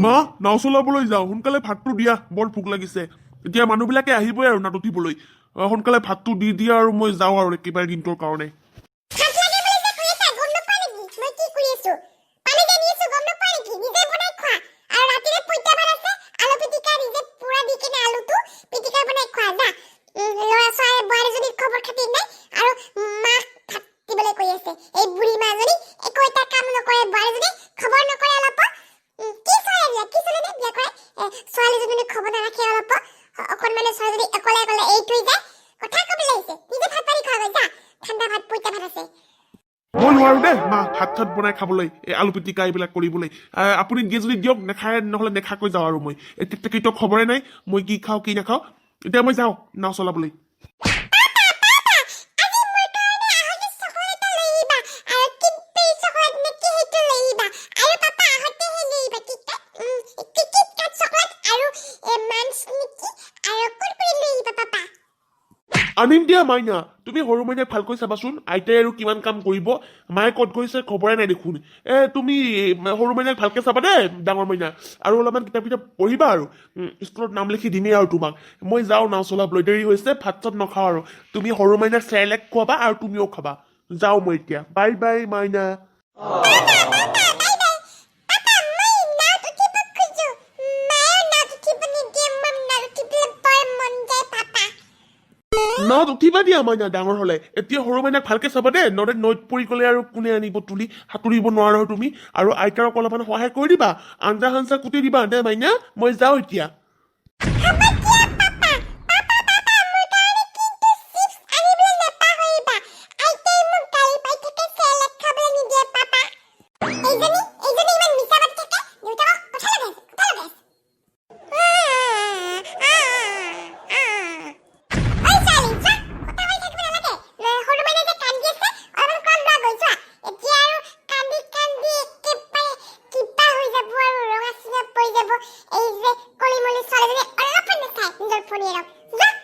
মা নাও চলাবলৈ যাওঁ সোনকালে ভাতটো দিয়া বৰ ভোক লাগিছে এতিয়া মানুহবিলাকে আহিবই আৰু নাট উঠিবলৈ সোনকালে ভাতটো দি দিয়া আৰু মই যাওঁ আৰু একেবাৰে দিনটোৰ কাৰণে মই নোৱাৰো দে মা ভাত চাত বনাই খাবলৈ আলু পিটিকা এইবিলাক কৰিবলৈ আপুনি দিয়ে যদি দিয়ক নেখায় নহ'লে নেখাকৈ যাওঁ আৰু মই এতিয়া খবৰে নাই মই কি খাওঁ কি নাখাওঁ এতিয়া মই যাওঁ নাও চলাবলৈ আনিম দিয়া মাইনা তুমি সৰু মাইনাক ভালকৈ চাবাচোন আইতাই আৰু কিমান কাম কৰিব মায়ে ক'ত গৈছে খবৰে নাই দেখোন তুমি সৰু মাইনাক ভালকৈ চাবা দেই ডাঙৰ মাইনা আৰু অলপমান কিতাপ পঢ়িবা আৰু স্কুলত নাম লিখি দিমেই আৰু তোমাক মই যাওঁ নাও চলাবলৈ দেৰি হৈছে ভাত চাত নাখাওঁ আৰু তুমি সৰু মাইনাক চেৰেলেক খুৱাবা আৰু তুমিও খাবা যাওঁ মই এতিয়া বাই বাই মাইনা নাওত উঠিবা দিয়া মাইনা ডাঙৰ হলে এতিয়া সৰু মাইনাক ভালকে চাবা দেই নৈত পৰি গলে আৰু কোনে আনিব তুলি সাঁতুৰিব নোৱাৰো তুমি আৰু আইতাৰক অলপমান সহায় কৰি দিবা আঞ্জা সাঞ্জা কুটি দিবা দে মাইনা মই যাওঁ এতিয়া এই যে কলিমলি ছোৱালীজনী অলপমান নাচায় নিজৰ ফোন এৰক